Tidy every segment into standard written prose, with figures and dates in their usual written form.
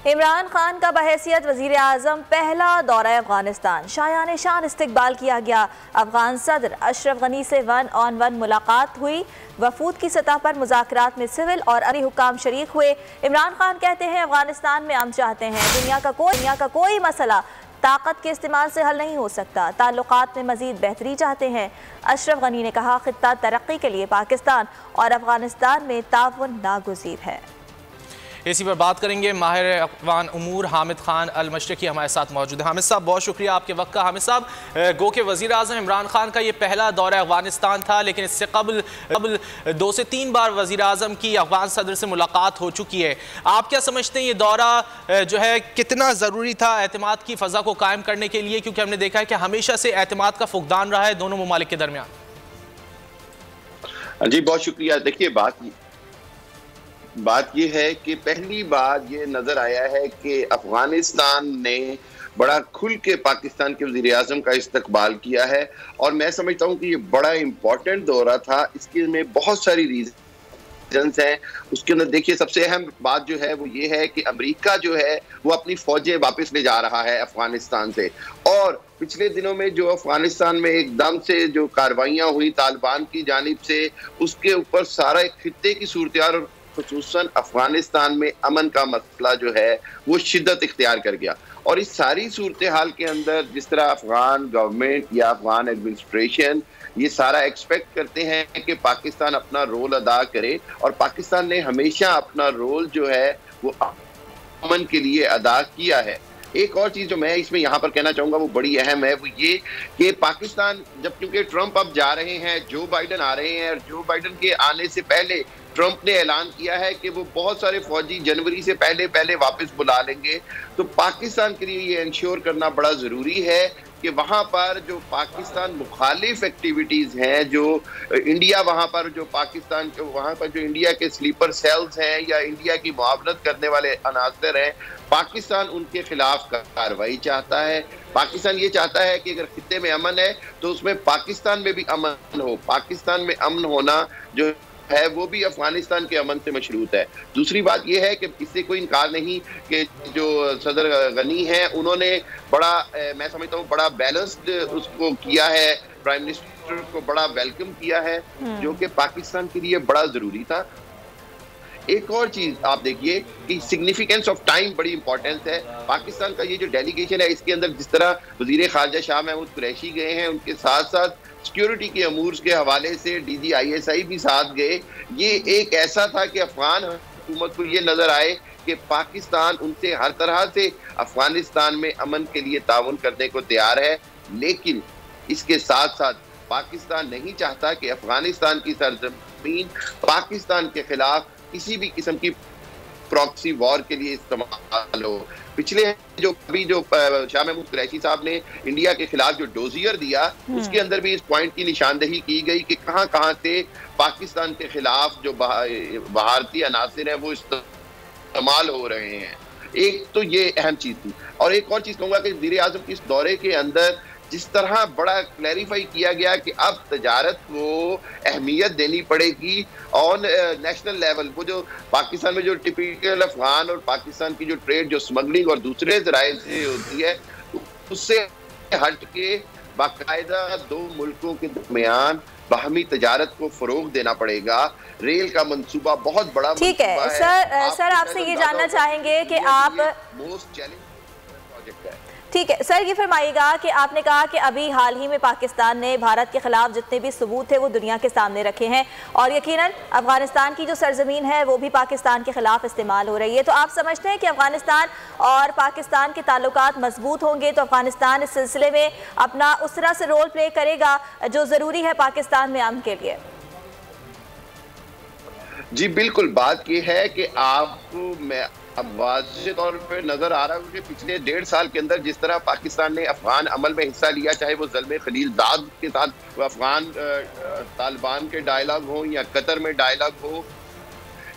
इमरान खान का बहैसियत वज़ीर आज़म पहला दौरा अफगानिस्तान, शायान शान इस्तकबाल किया गया। अफगान सदर अशरफ गनी से 1-on-1 मुलाकात हुई। वफूद की सतह पर मुज़ाकरात में सिविल और अमरी हुक्काम शरीक हुए। इमरान खान कहते हैं अफगानिस्तान में अमन चाहते हैं। दुनिया का कोई मसला ताकत के इस्तेमाल से हल नहीं हो सकता। ताल्लुकात में मजीद बेहतरी चाहते हैं। अशरफ गनी ने कहा, खित्ता तरक्की के लिए पाकिस्तान और अफगानिस्तान में ताउन नागुज़ीर है। इसी पर बात करेंगे। माहिर अफ़गान उमूर हामिद खान अल मशरकी हमारे साथ मौजूद है। हामिद साहब, बहुत शुक्रिया आपके वक्त का। हामिद साहब, गो के वज़ीर आज़म इमरान खान का ये पहला दौरा अफ़गानिस्तान था, लेकिन इससे कबल 2 से 3 बार वज़ीर आज़म की अफ़गान सदर से मुलाकात हो चुकी है। आप क्या समझते हैं ये दौरा जो है कितना ज़रूरी था एतमाद की फ़ज़ा को कायम करने के लिए, क्योंकि हमने देखा है कि हमेशा से एतमाद का फुकदान रहा है दोनों ममालिक के दरमियान। जी बहुत शुक्रिया। देखिए, बात ये है कि पहली बार ये नजर आया है कि अफगानिस्तान ने बड़ा खुल के पाकिस्तान के वज़ीर आज़म का इस्तकबाल किया है, और मैं समझता हूँ कि ये बड़ा इम्पोर्टेंट दौरा था। इसके में बहुत सारी रीजंस हैं। उसके अंदर देखिए, सबसे अहम बात जो है वो ये है कि अमेरिका जो है वो अपनी फौजें वापस ले जा रहा है अफगानिस्तान से, और पिछले दिनों में जो अफगानिस्तान में एकदम से जो कार्रवाइयाँ हुई तालिबान की जानिब से, उसके ऊपर सारा एक खित्ते की सूरत और खुसूसन अफगानिस्तान में अमन का मसला जो है वो शिद्दत इख्तियार कर गया। और इस सारी सूरत हाल के अंदर जिस तरह अफगान गवर्नमेंट या अफगान एडमिनिस्ट्रेशन ये सारा एक्सपेक्ट करते हैं कि पाकिस्तान अपना रोल अदा करे, और पाकिस्तान ने हमेशा अपना रोल जो है वो अमन के लिए अदा किया है। एक और चीज जो मैं इसमें यहाँ पर कहना चाहूंगा वो बड़ी अहम है, वो ये कि पाकिस्तान जब, क्योंकि ट्रंप अब जा रहे हैं, जो बाइडन आ रहे हैं, और जो बाइडन के आने से पहले ट्रंप ने ऐलान किया है कि वो बहुत सारे फौजी जनवरी से पहले वापस बुला लेंगे। तो पाकिस्तान के लिए ये इंश्योर करना बड़ा जरूरी है कि वहाँ पर जो पाकिस्तान मुखालिफ एक्टिविटीज हैं, जो इंडिया वहाँ पर जो पाकिस्तान के वहाँ पर जो इंडिया के स्लीपर सेल्स हैं या इंडिया की मुआवनत करने वाले अनासर हैं, पाकिस्तान उनके खिलाफ कार्रवाई चाहता है। पाकिस्तान ये चाहता है कि अगर खित्ते में अमन है तो उसमें पाकिस्तान में भी अमन हो। पाकिस्तान में अमन होना जो है वो भी अफगानिस्तान के अमन से मशरूत है। दूसरी बात यह है कि इससे कोई इनकार नहीं कि जो सदर गनी है उन्होंने बड़ा, मैं समझता हूँ बड़ा बैलेंस्ड उसको किया है, प्राइम मिनिस्टर को बड़ा वेलकम किया है, जो कि पाकिस्तान के लिए बड़ा जरूरी था। एक और चीज आप देखिए कि सिग्निफिकेंस ऑफ टाइम बड़ी इंपॉर्टेंस है। पाकिस्तान का ये जो डेलीगेशन है इसके अंदर जिस तरह वजीर खारजा शाह महमूद कुरैशी गए हैं, उनके साथ साथ सिक्योरिटी के अमूर के हवाले से DGISI भी साथ गए। ये एक ऐसा था कि अफगान हुकूमत को ये नजर आए कि पाकिस्तान उनसे हर तरह से अफगानिस्तान में अमन के लिए ताउन करने को तैयार है, लेकिन इसके साथ साथ पाकिस्तान नहीं चाहता कि अफगानिस्तान की सरजमीन पाकिस्तान के खिलाफ किसी भी किस्म की प्रॉक्सी वॉर के लिए इस्तेमाल हो। पिछले जो शाह महमूद कुरैशी साहब ने इंडिया के खिलाफ जो डोजियर दिया, उसके अंदर भी इस पॉइंट की निशानदेही की गई कि कहां से पाकिस्तान के खिलाफ जो भारतीय अनासिर हैं वो इस्तेमाल हो रहे हैं। एक तो ये अहम चीज थी, और एक और चीज कहूंगा कि वज़ीर आज़म के इस दौरे के अंदर जिस तरह बड़ा क्लैरिफाई किया गया कि अब तजारत को अहमियत देनी पड़ेगी ऑन नेशनल लेवल। वो जो पाकिस्तान में जो टिपिकल अफगान और पाकिस्तान की जो ट्रेड जो स्मगलिंग और दूसरे जराए से होती है, उससे हट के बाकायदा दो मुल्कों के दरमियान बाहमी तजारत को फरोग देना पड़ेगा। रेल का मंसूबा बहुत बड़ा ठीक है। सर आपसे ये जानना चाहेंगे कि आप मोस्ट चैलेंजिंग प्रोजेक्ट है। ठीक है सर, ये फरमाइएगा कि आपने कहा कि अभी हाल ही में पाकिस्तान ने भारत के खिलाफ जितने भी सबूत थे वो दुनिया के सामने रखे हैं, और यकीनन अफगानिस्तान की जो सरजमीन है वो भी पाकिस्तान के खिलाफ इस्तेमाल हो रही है। तो आप समझते हैं कि अफगानिस्तान और पाकिस्तान के ताल्लुकात मजबूत होंगे तो अफगानिस्तान इस सिलसिले में अपना उस तरह से रोल प्ले करेगा जो ज़रूरी है पाकिस्तान में अमन के लिए? जी बिल्कुल, बात यह है कि आपको मैं अब वाज़ेह तौर पर नजर आ रहा है कि पिछले 1.5 साल के अंदर जिस तरह पाकिस्तान ने अफगान अमल में हिस्सा लिया, चाहे वो ज़ल्मे खलीलजाद के साथ अफगान तालिबान के डायलॉग हो, या कतर में डायलॉग हो,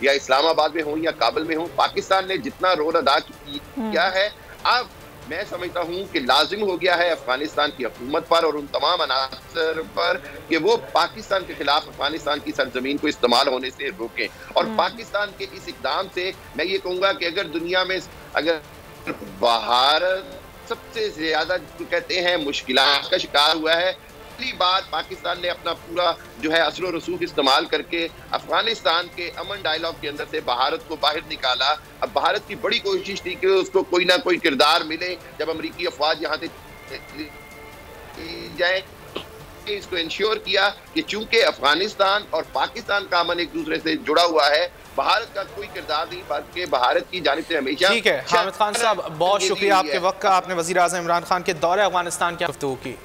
या इस्लामाबाद में हो, या काबुल में हो, पाकिस्तान ने जितना रोल अदा किया है, अब मैं समझता हूं कि लाजिम हो गया है अफगानिस्तान की हुकूमत पर और उन तमाम अनासर पर कि वो पाकिस्तान के खिलाफ अफगानिस्तान की सरजमीन को इस्तेमाल होने से रोकें। और पाकिस्तान के इस इकदाम से मैं ये कहूंगा कि अगर दुनिया में अगर भारत सबसे ज्यादा कहते हैं मुश्किलात का शिकार हुआ है, पहली बार पाकिस्तान ने अपना पूरा जो है असर और रसूख इस्तेमाल करके अफगानिस्तान के अमन डायलॉग के अंदर से भारत को बाहर निकाला। अब भारत की बड़ी कोशिश थी कि उसको कोई ना कोई किरदार मिले जब अमरीकी अफवाज यहाँ से जाए। इसको इंश्योर किया कि चूंकि अफगानिस्तान और पाकिस्तान का अमन एक दूसरे से जुड़ा हुआ है, भारत का कोई किरदार नहीं, बल्कि भारत की जानिब से हमेशा। ठीक है हामिद खान साहब, बहुत शुक्रिया आपके वक्त का। आपने वज़ीर आज़म इमरान खान के दौरे अफगानिस्तान की गुफ्तगू की।